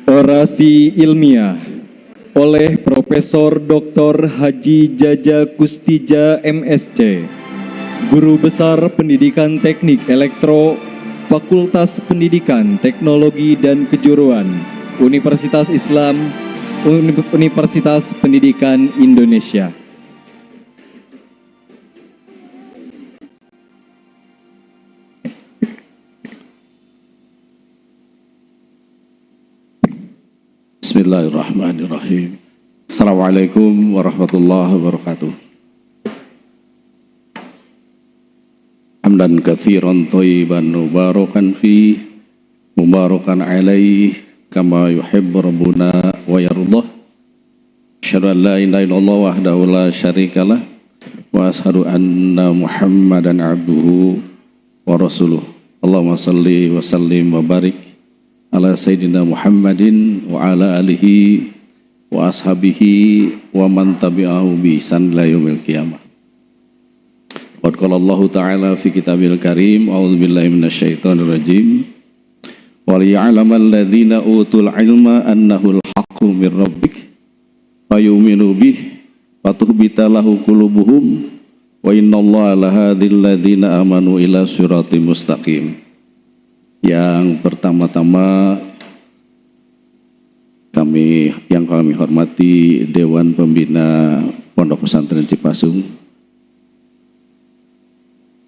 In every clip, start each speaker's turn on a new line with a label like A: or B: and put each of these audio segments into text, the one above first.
A: Orasi ilmiah oleh Profesor Dr. Haji Jaja Kustija MSc, Guru Besar Pendidikan Teknik Elektro, Fakultas Pendidikan Teknologi dan Kejuruan, Universitas Islam, Universitas Pendidikan Indonesia.
B: Bismillahirrahmanirrahim. Assalamualaikum warahmatullahi wabarakatuh. Hamdan katsiran thayyiban mubarakan fi mubarakan alaihi kama yuhibbu rabbuna wa yardah. Asyhadu an la ilaha illallah wahdahu la syarikalah wa asyhadu anna Muhammadan abduhu wa rasuluh. Allahumma shalli wa sallim wa barik ala Sayyidina Muhammadin wa ala alihi wa ashabihi wa man tabi'ahu bi ihsan ila yaumil qiyamah. Qad qala Allah Ta'ala fi kitabil karim, a'udzu billahi minasyaitonir rajim. Wa liya'lamal ladzina utul ilma annahu al-haqqu mir rabbik fayu'minu bih fatuhbita lahu qulubuhum wa innallaha lahadil ladzina amanu ila siratim mustaqim. Yang pertama-tama kami hormati Dewan Pembina Pondok Pesantren Cipasung,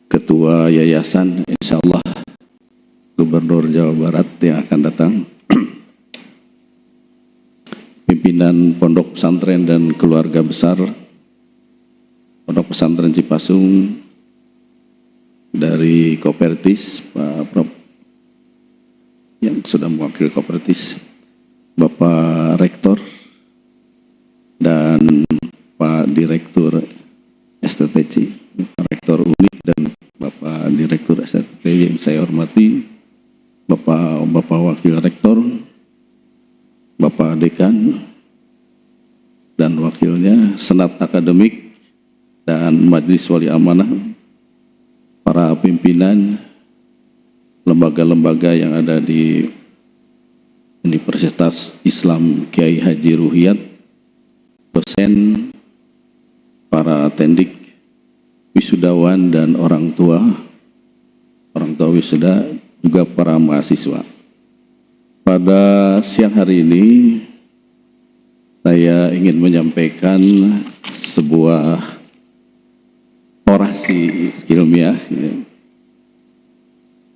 B: Ketua Yayasan, insyaallah Gubernur Jawa Barat yang akan datang, pimpinan Pondok Pesantren dan keluarga besar Pondok Pesantren Cipasung, dari Kopertis, Pak Prof yang sudah mewakili Kopertis, Bapak Rektor dan Pak Direktur STTC, Rektor Unik dan Bapak Direktur STTC yang saya hormati, Bapak Wakil Rektor, Bapak Dekan dan wakilnya, Senat Akademik dan Majelis Wali Amanah, para pimpinan lembaga-lembaga yang ada di Universitas Islam Kiai Haji Ruhiyat, dosen, para tendik, wisudawan dan orang tua wisuda, juga para mahasiswa. Pada siang hari ini saya ingin menyampaikan sebuah orasi ilmiah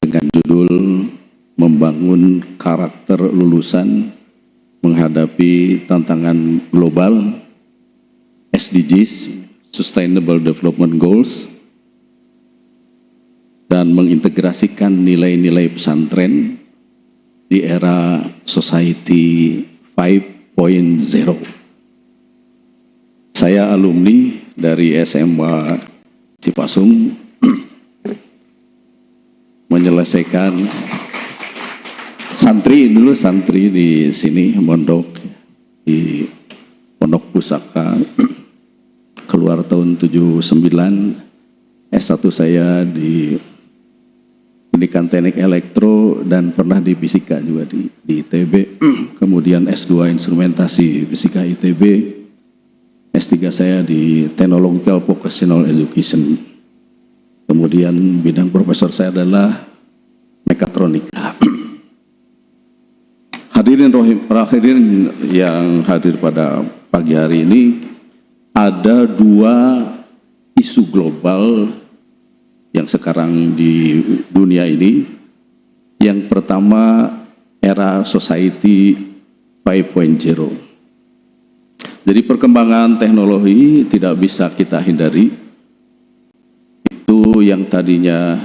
B: dengan judul Membangun Karakter Lulusan Menghadapi Tantangan Global, SDGs, Sustainable Development Goals, dan mengintegrasikan nilai-nilai pesantren di era Society 5.0. Saya alumni dari SMA Cipasung, menyelesaikan santri di sini, mondok di Pondok Pusaka, keluar tahun 79. S1 saya di Pendidikan Teknik Elektro dan pernah di Fisika juga di ITB. Kemudian S2 Instrumentasi Fisika ITB. S3 saya di Technological Vocational Education. Kemudian bidang profesor saya adalah mekatronika. Hadirin yang hadir pada pagi hari ini, ada dua isu global yang sekarang di dunia ini. Yang pertama, era Society 5.0. Jadi perkembangan teknologi tidak bisa kita hindari. Itu yang tadinya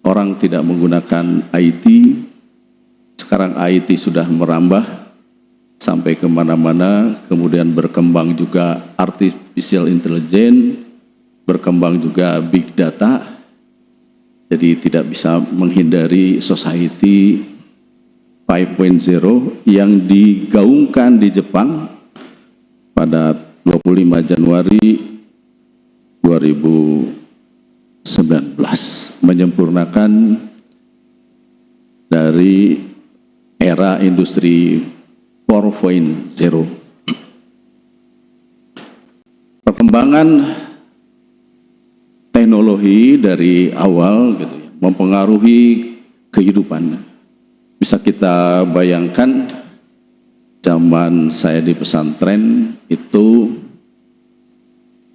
B: orang tidak menggunakan IT, sekarang IT sudah merambah sampai kemana-mana, kemudian berkembang juga artificial intelligence, berkembang juga big data. Jadi tidak bisa menghindari Society 5.0 yang digaungkan di Jepang pada 25 Januari 2019, menyempurnakan dari era industri 4.0. Perkembangan teknologi dari awal gitu ya, mempengaruhi kehidupan. Bisa kita bayangkan zaman saya di pesantren itu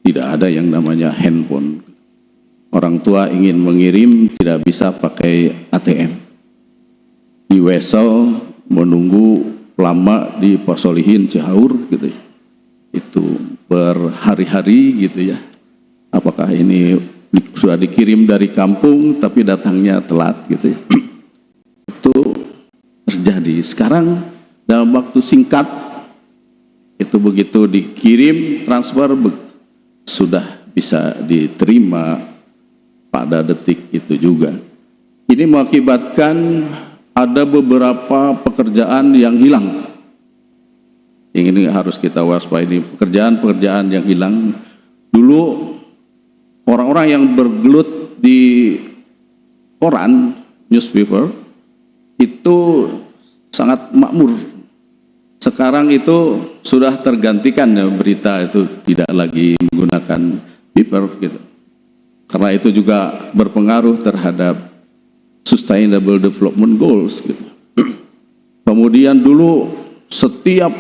B: tidak ada yang namanya handphone. Orang tua ingin mengirim tidak bisa pakai ATM. Di Wesel menunggu lama di Posolihin Cihaur gitu ya. Itu berhari-hari gitu ya. Apakah ini sudah dikirim dari kampung tapi datangnya telat gitu ya. Itu terjadi. Sekarang dalam waktu singkat itu begitu dikirim transfer sudah bisa diterima pada detik itu juga. Ini mengakibatkan ada beberapa pekerjaan yang hilang. Yang ini harus kita waspadai, pekerjaan-pekerjaan yang hilang. Dulu orang-orang yang bergelut di koran, newspaper, itu sangat makmur. Sekarang itu sudah tergantikan ya, berita itu tidak lagi menggunakan paper gitu. Karena itu juga berpengaruh terhadap Sustainable Development Goals gitu. Kemudian dulu setiap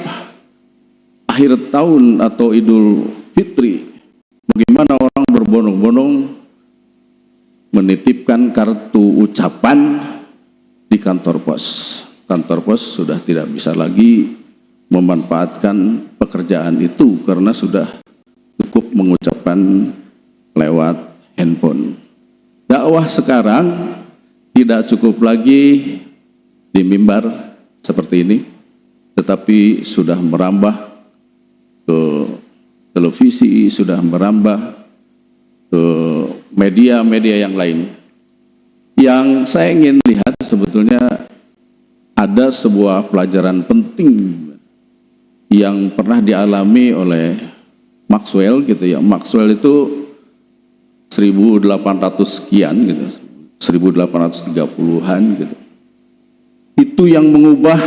B: akhir tahun atau Idul Fitri, bagaimana orang berbondong-bondong menitipkan kartu ucapan di kantor pos. Kantor pos sudah tidak bisa lagi memanfaatkan pekerjaan itu karena sudah cukup mengucapkan lewat handphone. Dakwah sekarang tidak cukup lagi di mimbar seperti ini, tetapi sudah merambah ke televisi, sudah merambah ke media-media yang lain. Yang saya ingin lihat sebetulnya ada sebuah pelajaran penting yang pernah dialami oleh Maxwell gitu ya. Maxwell itu 1800 sekian gitu, 1830-an gitu. Itu yang mengubah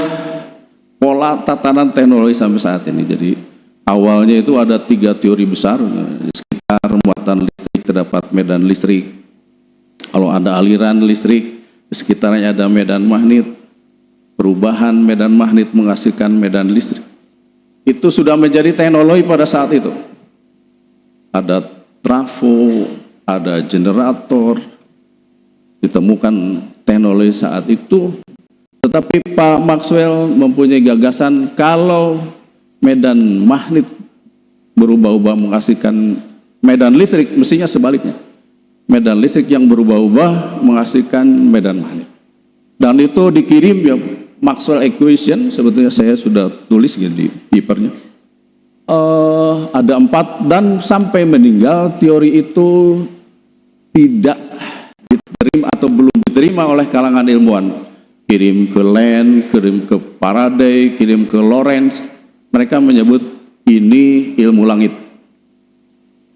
B: pola tatanan teknologi sampai saat ini. Jadi awalnya itu ada 3 teori besar. Di sekitar muatan listrik terdapat medan listrik. Kalau ada aliran listrik, di sekitarnya ada medan magnet. Perubahan medan magnet menghasilkan medan listrik. Itu sudah menjadi teknologi pada saat itu. Ada trafo, ada generator, ditemukan teknologi saat itu. Tetapi Pak Maxwell mempunyai gagasan kalau medan magnet berubah-ubah menghasilkan medan listrik, mestinya sebaliknya. Medan listrik yang berubah-ubah menghasilkan medan magnet. Dan itu dikirim ya, Maxwell equation, sebetulnya saya sudah tulis di papernya. Ada 4 dan sampai meninggal teori itu tidak diterima atau belum diterima oleh kalangan ilmuwan. Kirim ke Land, kirim ke Faraday, kirim ke Lorentz, mereka menyebut ini ilmu langit.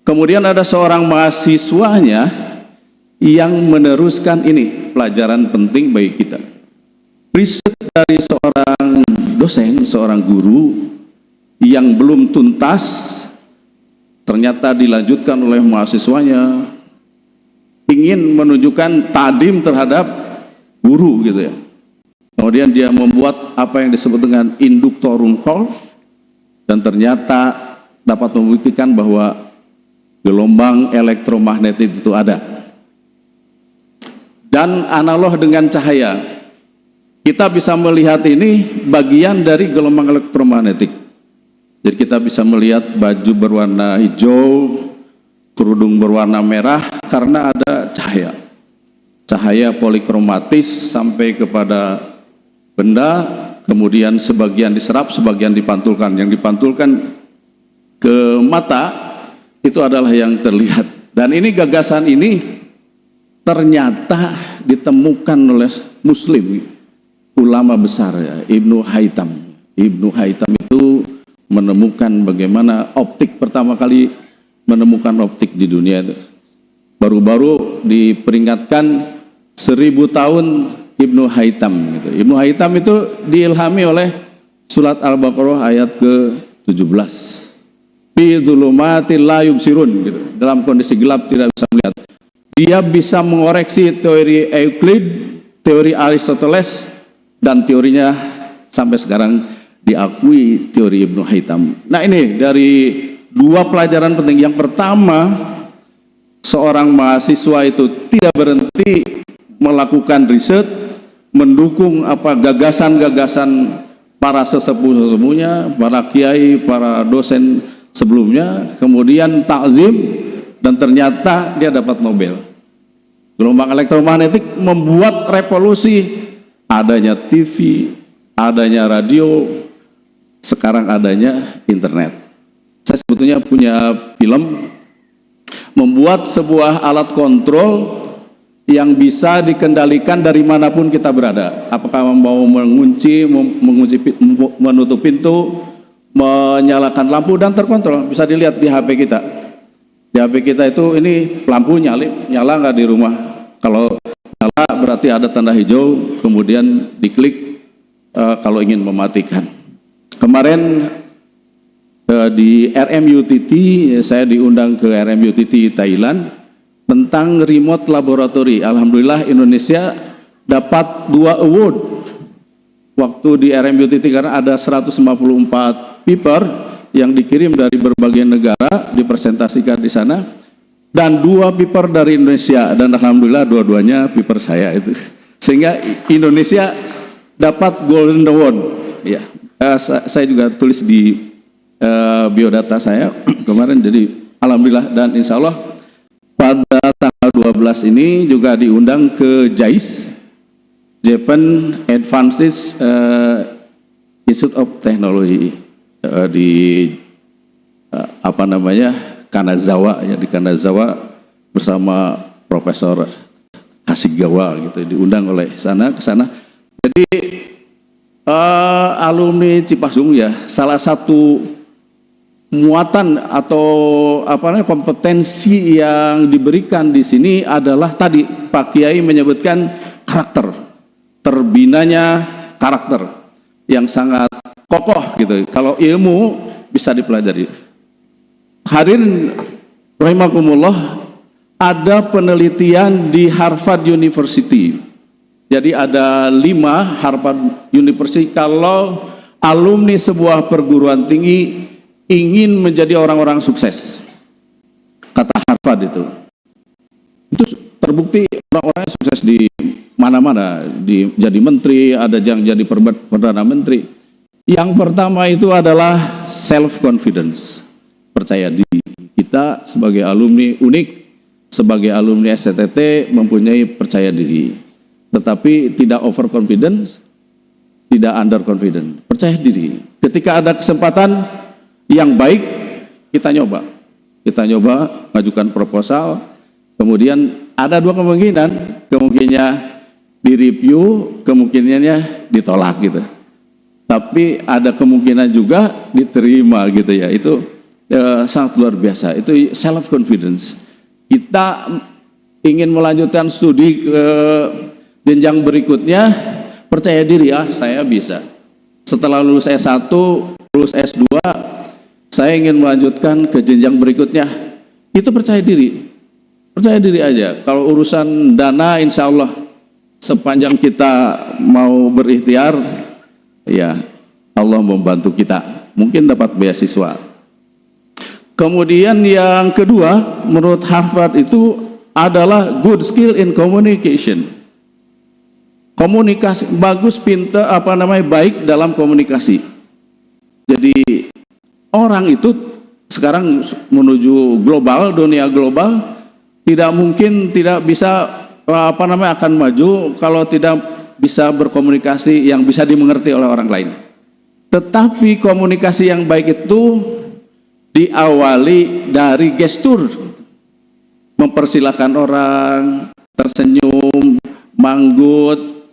B: Kemudian ada seorang mahasiswanya yang meneruskan ini, pelajaran penting bagi kita. Riset dari seorang dosen, seorang guru yang belum tuntas, ternyata dilanjutkan oleh mahasiswanya, ingin menunjukkan tadim terhadap guru gitu ya. Kemudian dia membuat apa yang disebut dengan induktorum curve, dan ternyata dapat membuktikan bahwa gelombang elektromagnetik itu ada. Dan analog dengan cahaya, kita bisa melihat ini bagian dari gelombang elektromagnetik. Jadi kita bisa melihat baju berwarna hijau, kerudung berwarna merah karena ada cahaya. Cahaya polikromatis sampai kepada benda, kemudian sebagian diserap, sebagian dipantulkan. Yang dipantulkan ke mata itu adalah yang terlihat. Dan ini gagasan ini ternyata ditemukan oleh Muslim, ulama besar ya, Ibnu Haytham. Ibnu Haytham itu menemukan bagaimana optik, pertama kali menemukan optik di dunia itu. Baru-baru diperingatkan 1000 tahun Ibnu Haytham gitu. Ibnu Haytham itu diilhami oleh Surat Al-Baqarah ayat ke-17. Fi dzulumatil la yubsirun, gitu. Dalam kondisi gelap tidak bisa melihat. Dia bisa mengoreksi teori Euclid, teori Aristoteles, dan teorinya sampai sekarang diakui teori Ibnu Haytham. Nah, ini dari dua pelajaran penting. Yang pertama, seorang mahasiswa itu tidak berhenti melakukan riset, mendukung gagasan-gagasan para sesepuh-sesepuhnya, para kiai, para dosen sebelumnya, kemudian takzim, dan ternyata dia dapat Nobel. Gelombang elektromagnetik membuat revolusi, adanya TV, adanya radio, sekarang adanya internet. Saya sebetulnya punya film membuat sebuah alat kontrol yang bisa dikendalikan dari manapun kita berada. Apakah mau mengunci, menutup pintu, menyalakan lampu, dan terkontrol. Bisa dilihat di HP kita. Di HP kita itu ini lampu nyala nggak di rumah. Kalau nyala berarti ada tanda hijau, kemudian diklik kalau ingin mematikan. Kemarin di RMUTT, saya diundang ke RMUTT Thailand tentang remote laboratory. Alhamdulillah Indonesia dapat 2 award waktu di RMUTT karena ada 154 paper yang dikirim dari berbagai negara dipresentasikan di sana, dan 2 paper dari Indonesia, dan alhamdulillah dua-duanya paper saya itu, sehingga Indonesia dapat Golden Award. Ya, saya juga tulis di biodata saya kemarin, jadi alhamdulillah. Dan insya Allah pada tanggal 12 ini juga diundang ke JAIS, Japan Advances Institute of Technology, di Kanazawa, ya, di Kanazawa bersama Profesor Hasegawa, gitu, diundang oleh ke sana. Jadi alumni Cipasung, ya, salah satu muatan atau kompetensi yang diberikan di sini adalah tadi Pak Kiai menyebutkan karakter, terbinanya karakter yang sangat kokoh, gitu. Kalau ilmu bisa dipelajari. Hadirin rahimakumullah, ada penelitian di Harvard University. Jadi ada 5 Harvard University, kalau alumni sebuah perguruan tinggi ingin menjadi orang-orang sukses, kata Harvard itu terbukti orang-orangnya sukses di mana-mana, jadi menteri, ada yang jadi perdana menteri. Yang pertama itu adalah self confidence, percaya diri. Kita sebagai alumni unik, sebagai alumni STT mempunyai percaya diri, tetapi tidak overconfidence, tidak underconfident, percaya diri. Ketika ada kesempatan yang baik, kita nyoba ngajukan proposal, kemudian ada 2 kemungkinan direview, kemungkinannya ditolak, gitu. Tapi ada kemungkinan juga diterima, gitu, ya. Itu sangat luar biasa. Itu self confidence. Kita ingin melanjutkan studi ke jenjang berikutnya, percaya diri, saya bisa. Setelah lulus S1, lulus S2, saya ingin melanjutkan ke jenjang berikutnya, itu percaya diri aja. Kalau urusan dana, insya Allah sepanjang kita mau berikhtiar, ya Allah membantu kita, mungkin dapat beasiswa. Kemudian yang kedua, menurut Harvard itu adalah good skill in communication. Komunikasi bagus, pintar, baik dalam komunikasi. Jadi orang itu sekarang menuju global, dunia global, tidak bisa akan maju kalau tidak bisa berkomunikasi yang bisa dimengerti oleh orang lain. Tetapi komunikasi yang baik itu diawali dari gestur, mempersilahkan orang, tersenyum, manggut,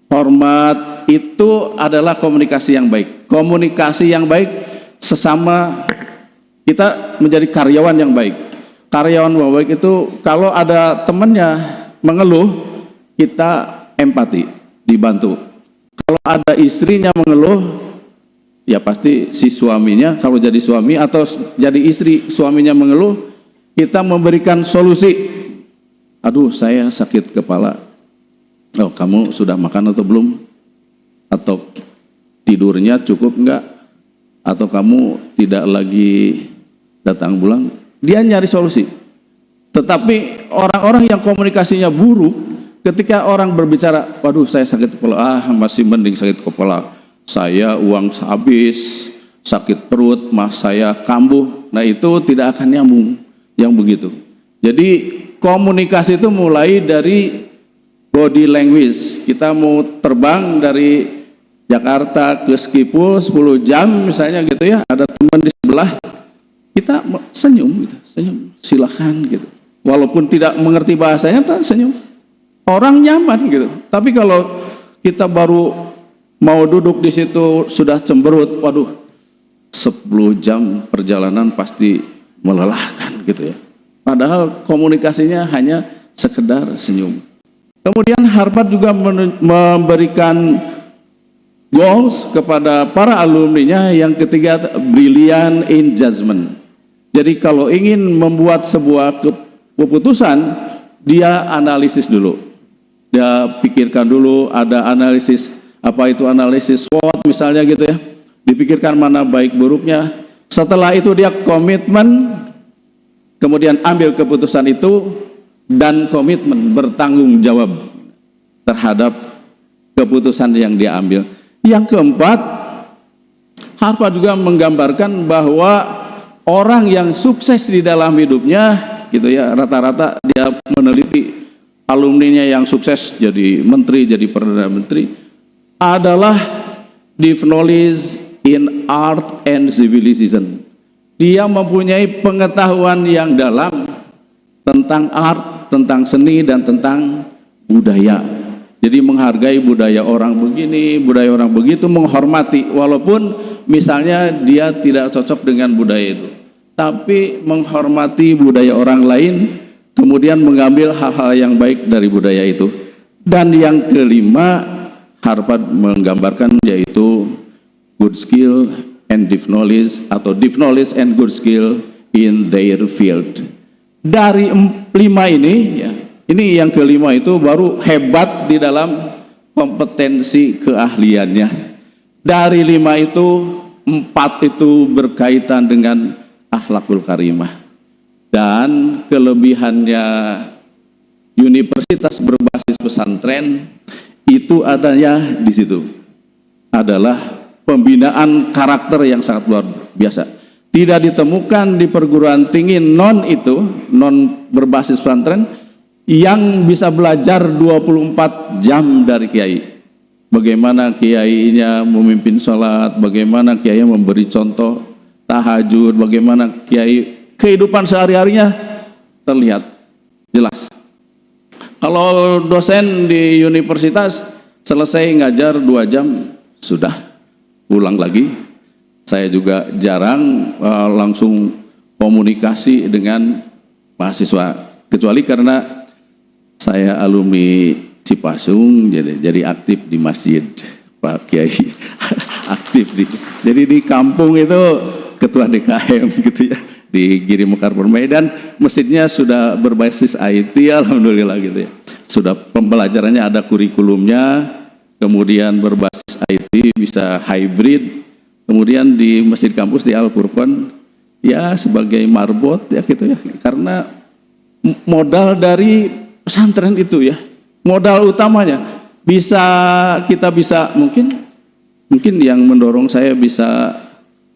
B: hormat, itu adalah komunikasi yang baik. Komunikasi yang baik sesama kita menjadi karyawan yang baik. Karyawan yang baik itu kalau ada temannya mengeluh, kita empati, dibantu. Kalau ada istrinya mengeluh, ya pasti si suaminya, kalau jadi suami atau jadi istri, suaminya mengeluh, kita memberikan solusi. Aduh, saya sakit kepala. Oh, kamu sudah makan atau belum? Atau tidurnya cukup enggak? Atau kamu tidak lagi datang bulan? Dia nyari solusi. Tetapi orang-orang yang komunikasinya buruk, ketika orang berbicara, waduh saya sakit kepala, masih mending sakit kepala, saya uang habis, sakit perut, mas saya kambuh. Nah itu tidak akan nyambung yang begitu. Jadi komunikasi itu mulai dari body language. Kita mau terbang dari Jakarta ke Skipul 10 jam misalnya gitu ya, ada teman di sebelah, kita senyum gitu, senyum, silakan gitu. Walaupun tidak mengerti bahasanya, kita senyum. Orang nyaman gitu. Tapi kalau kita baru mau duduk di situ sudah cemberut, waduh, 10 jam perjalanan pasti melelahkan gitu ya. Padahal komunikasinya hanya sekedar senyum. Kemudian Harvard juga memberikan goals kepada para alumninya. Yang ketiga, brilliant in judgment. Jadi kalau ingin membuat sebuah keputusan, dia analisis dulu. Dia pikirkan dulu, ada analisis, apa itu analisis SWOT misalnya gitu ya. Dipikirkan mana baik buruknya. Setelah itu dia komitmen, kemudian ambil keputusan itu, dan komitmen bertanggung jawab terhadap keputusan yang dia ambil. Yang keempat, Harvard juga menggambarkan bahwa orang yang sukses di dalam hidupnya gitu ya, rata-rata dia meneliti alumninya yang sukses jadi menteri, jadi perdana menteri, adalah deep knowledge in art and civilization. Dia mempunyai pengetahuan yang dalam tentang art, tentang seni, dan tentang budaya. Jadi menghargai budaya orang begini, budaya orang begitu, menghormati, walaupun misalnya dia tidak cocok dengan budaya itu, tapi menghormati budaya orang lain, kemudian mengambil hal-hal yang baik dari budaya itu. Dan yang kelima, Harvard menggambarkan yaitu good skill and deep knowledge, atau deep knowledge and good skill in their field. Dari 5 ini ya, ini yang kelima itu baru hebat di dalam kompetensi keahliannya. Dari 5 itu, 4 itu berkaitan dengan akhlakul karimah. Dan kelebihannya universitas berbasis pesantren itu adanya di situ adalah pembinaan karakter yang sangat luar biasa. Tidak ditemukan di perguruan tinggi non berbasis pesantren yang bisa belajar 24 jam dari kiai. Bagaimana kiainya memimpin sholat, bagaimana kiai memberi contoh tahajud, bagaimana kiai kehidupan sehari-harinya terlihat jelas. Kalau dosen di universitas selesai ngajar 2 jam sudah pulang lagi. Saya juga jarang langsung komunikasi dengan mahasiswa, kecuali karena saya alumni Cipasung, jadi aktif di masjid Pak Kiai. Aktif jadi di kampung itu ketua DKM gitu ya, di Giri Mekar Permai, dan masjidnya sudah berbasis IT, alhamdulillah gitu ya. Sudah pembelajarannya ada kurikulumnya, kemudian berbasis IT, bisa hybrid. Kemudian di masjid kampus di Al Furqon ya sebagai marbot ya gitu ya, karena modal dari pesantren itu ya, modal utamanya kita bisa mungkin yang mendorong saya bisa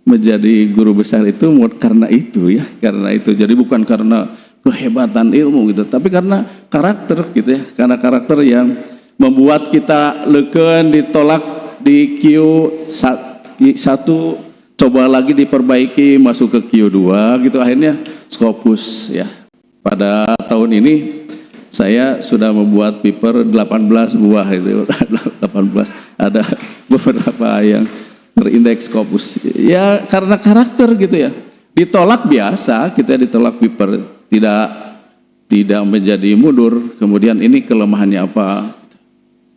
B: menjadi guru besar itu karena itu ya, karena itu. Jadi bukan karena kehebatan ilmu gitu, tapi karena karakter gitu ya, karena karakter yang membuat kita leken, ditolak di Q1, coba lagi diperbaiki, masuk ke Q2 gitu, akhirnya Scopus ya. Pada tahun ini saya sudah membuat paper 18 buah itu. 18 ada beberapa yang terindeks Scopus ya, karena karakter gitu ya. Ditolak biasa, kita ditolak paper, tidak menjadi mundur. Kemudian ini kelemahannya apa?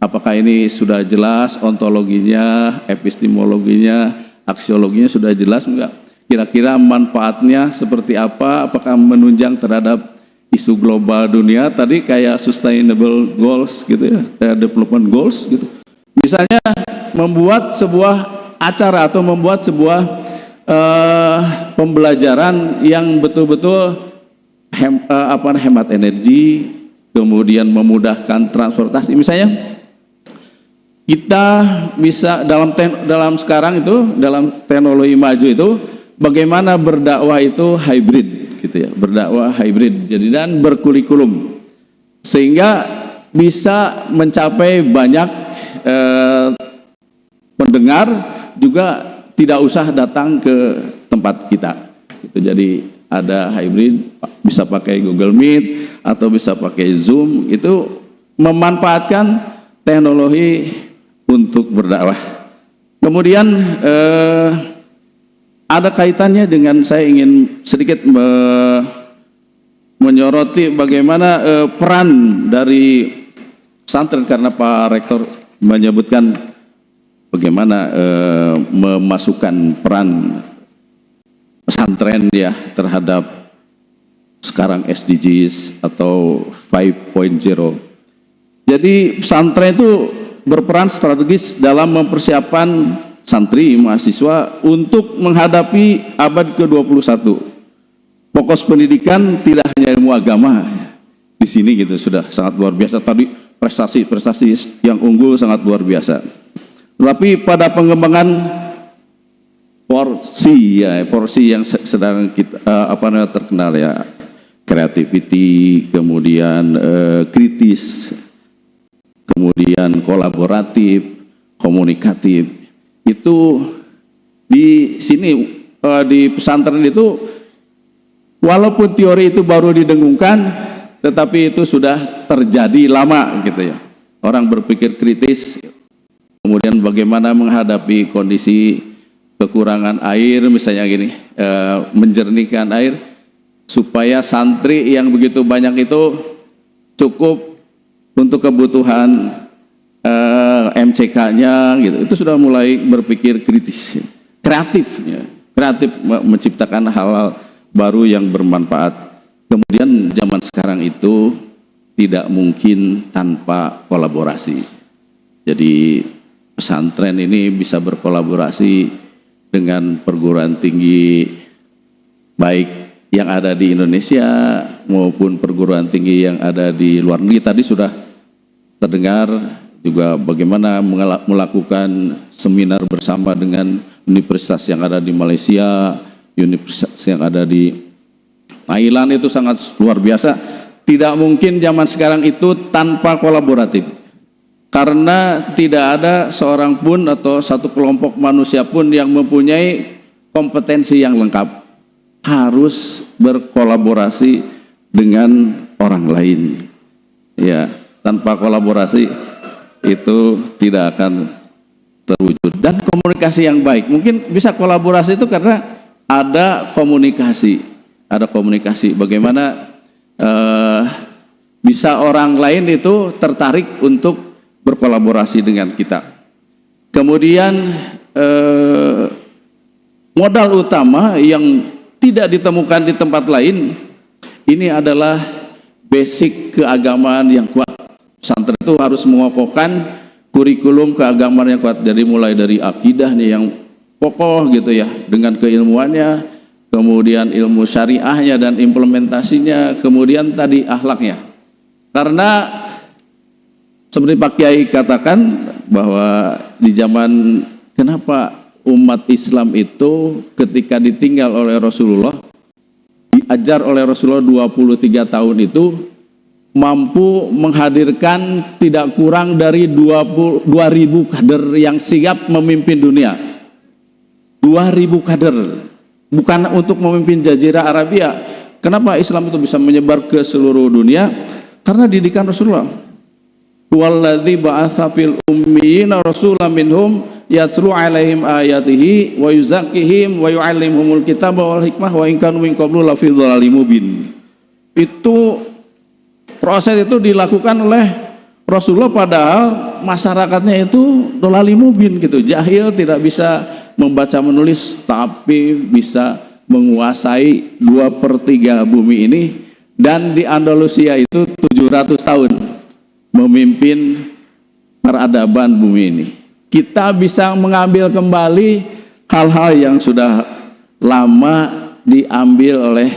B: Apakah ini sudah jelas ontologinya, epistemologinya, aksiologinya sudah jelas enggak? Kira-kira manfaatnya seperti apa? Apakah menunjang terhadap isu global dunia tadi kayak sustainable goals gitu ya, development goals gitu. Misalnya membuat sebuah acara atau membuat sebuah pembelajaran yang betul-betul hemat energi, kemudian memudahkan transportasi. Misalnya kita bisa dalam sekarang itu dalam teknologi maju itu bagaimana berdakwah itu hybrid gitu ya, berdakwah hybrid jadi dan berkurikulum sehingga bisa mencapai banyak pendengar juga tidak usah datang ke tempat kita gitu. Jadi ada hybrid, bisa pakai Google Meet atau bisa pakai Zoom, itu memanfaatkan teknologi untuk berdakwah. Kemudian ada kaitannya dengan saya ingin sedikit menyoroti bagaimana peran dari pesantren, karena Pak Rektor menyebutkan bagaimana memasukkan peran pesantren ya terhadap sekarang SDGs atau 5.0. Jadi pesantren itu berperan strategis dalam mempersiapkan santri mahasiswa untuk menghadapi abad ke-21. Fokus pendidikan tidak hanya ilmu agama di sini gitu, sudah sangat luar biasa tadi, prestasi yang unggul sangat luar biasa. Tapi pada pengembangan 4C yang sedang kita terkenal ya, creativity, kemudian kritis, kemudian kolaboratif, komunikatif. Itu di sini di pesantren itu walaupun teori itu baru didengungkan, tetapi itu sudah terjadi lama gitu ya. Orang berpikir kritis, kemudian bagaimana menghadapi kondisi kekurangan air misalnya gini, menjernihkan air supaya santri yang begitu banyak itu cukup untuk kebutuhan MCK-nya gitu. Itu sudah mulai berpikir kritis, kreatif menciptakan hal-hal baru yang bermanfaat. Kemudian zaman sekarang itu tidak mungkin tanpa kolaborasi. Jadi pesantren ini bisa berkolaborasi dengan perguruan tinggi baik yang ada di Indonesia maupun perguruan tinggi yang ada di luar negeri. Tadi sudah terdengar juga bagaimana melakukan seminar bersama dengan universitas yang ada di Malaysia, universitas yang ada di Thailand, itu sangat luar biasa. Tidak mungkin zaman sekarang itu tanpa kolaboratif, karena tidak ada seorang pun atau satu kelompok manusia pun yang mempunyai kompetensi yang lengkap. Harus berkolaborasi dengan orang lain. Ya, tanpa kolaborasi itu tidak akan terwujud. Dan komunikasi yang baik, mungkin bisa kolaborasi itu karena ada komunikasi. Ada komunikasi. Bagaimana bisa orang lain itu tertarik untuk berkolaborasi dengan kita. Kemudian modal utama yang tidak ditemukan di tempat lain ini adalah basic keagamaan yang kuat. Pesantren itu harus mengokohkan kurikulum keagamaan yang kuat. Jadi mulai dari akidahnya yang kokoh gitu ya, dengan keilmuannya, kemudian ilmu syariahnya dan implementasinya, kemudian tadi akhlaknya. Karena seperti Pak Kiai katakan bahwa di zaman kenapa umat Islam itu ketika ditinggal oleh Rasulullah, diajar oleh Rasulullah 23 tahun itu mampu menghadirkan tidak kurang dari 2.000 kader yang siap memimpin dunia. 2.000 kader, bukan untuk memimpin Jazirah Arabia. Kenapa Islam itu bisa menyebar ke seluruh dunia? Karena didikan Rasulullah. Walladzi ba'atsa fil ummiyina rasulan minhum yatlu 'alaihim ayatihi wa yuzakkihim wa yu'allimuhumul kitaba wal hikmah wa in kanu min qablu lafi dhalalin mubin. Itu proses itu dilakukan oleh Rasulullah padahal masyarakatnya itu dhalalin mubin gitu, jahil, tidak bisa membaca menulis, tapi bisa menguasai 2/3 bumi ini, dan di Andalusia itu 700 tahun memimpin peradaban bumi ini. Kita bisa mengambil kembali hal-hal yang sudah lama diambil oleh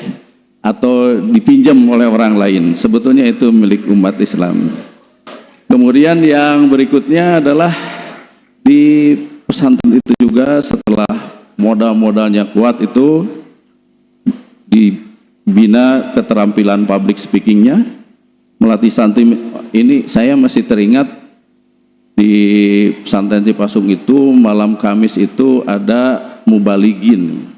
B: atau dipinjam oleh orang lain. Sebetulnya itu milik umat Islam. Kemudian yang berikutnya adalah di pesantren itu juga, setelah modal-modalnya kuat itu dibina keterampilan public speakingnya, melatih santri. Ini saya masih teringat di pesantren Cipasung itu malam Kamis itu ada mubaligin.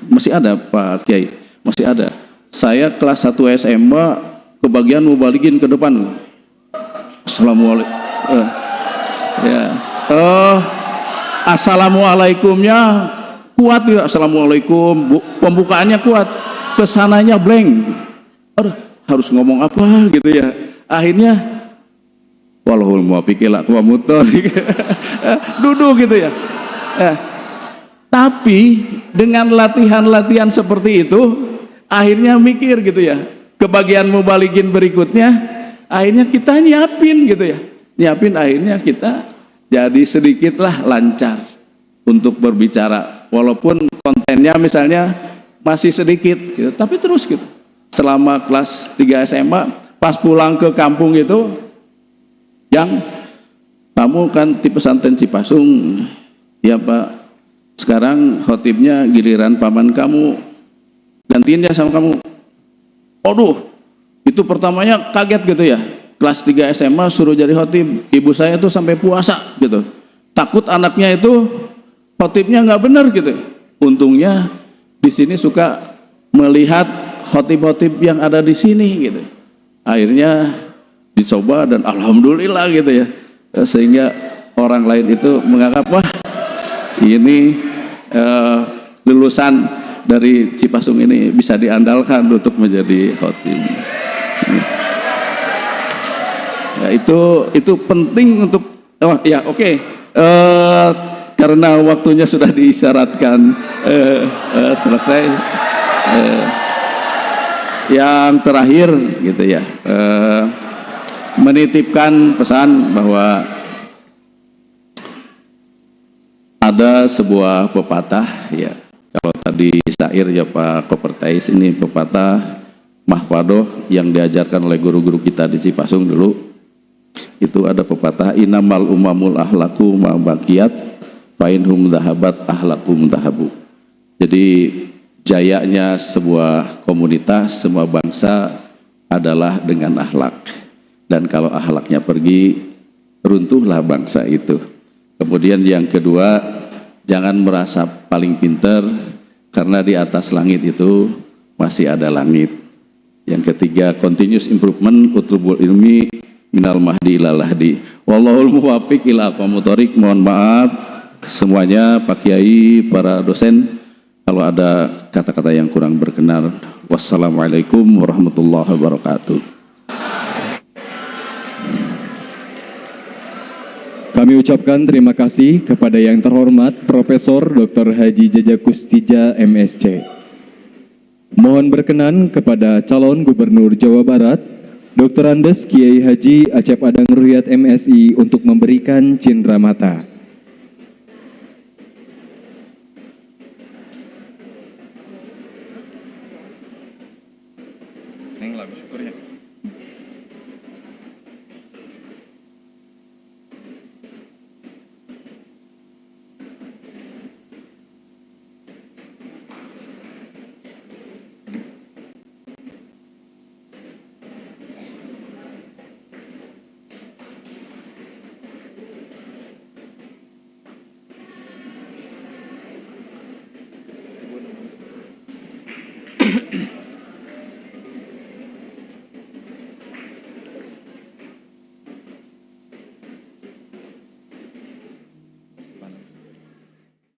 B: Masih ada Pak Kiai, masih ada. Saya kelas 1 SMA kebagian mubaligin ke depan. Assalamualaikum. Assalamualaikumnya kuat ya, assalamualaikum. Pembukaannya kuat, kesananya blank. Aduh, harus ngomong apa gitu ya. Akhirnya walahul muwaffiq ila aqwamit thoriq. Duduk gitu ya. Tapi dengan latihan-latihan seperti itu, akhirnya mikir gitu ya. Kebagian mubaligin berikutnya, akhirnya kita nyiapin gitu ya. Nyiapin, akhirnya kita jadi sedikitlah lancar untuk berbicara. Walaupun kontennya misalnya masih sedikit gitu, tapi terus gitu. Selama kelas 3 SMA, pas pulang ke kampung itu, yang kamu kan di pesantren Cipasung, ya Pak, sekarang khotibnya giliran paman kamu, gantiin ya sama kamu. Aduh, itu pertamanya kaget gitu ya. Kelas 3 SMA suruh jadi khotib, ibu saya tuh sampai puasa gitu. Takut anaknya itu khotibnya nggak benar gitu. Untungnya di sini suka melihat khotib-khotib yang ada di sini gitu. Akhirnya dicoba dan alhamdulillah gitu ya. Sehingga orang lain itu menganggap, wah ini lulusan dari Cipasung ini bisa diandalkan untuk menjadi khotib. Ya, itu penting untuk karena waktunya sudah diisyaratkan selesai. Yang terakhir gitu ya, menitipkan pesan bahwa ada sebuah pepatah ya. Kalau tadi syair ya Pak Kopertais, ini pepatah mahfadoh yang diajarkan oleh guru-guru kita di Cipasung dulu. Itu ada pepatah, inamal umamul ahlaku ma baqiyat fa inhum dhahabat ahlakum dhahabu. Jadi jayanya sebuah komunitas, semua bangsa adalah dengan akhlak. Dan kalau akhlaknya pergi, runtuhlah bangsa itu. Kemudian yang kedua, jangan merasa paling pintar, karena di atas langit itu masih ada langit. Yang ketiga, continuous improvement, utlubul ilmi minal mahdi ilal lahdi. Wallahul muwaffiq ila aqwamit thoriq. Mohon maaf semuanya, Pak Kiai, para dosen, kalau ada kata-kata yang kurang berkenan. Wassalamualaikum warahmatullahi wabarakatuh.
A: Kami ucapkan terima kasih kepada yang terhormat Profesor Dr. Haji Jaja Kustija MSc. Mohon berkenan kepada calon Gubernur Jawa Barat, Dr. Andes Kiai Haji Acep Adang Ruhyat MSI untuk memberikan cindera mata. Neng lagu syukur ya.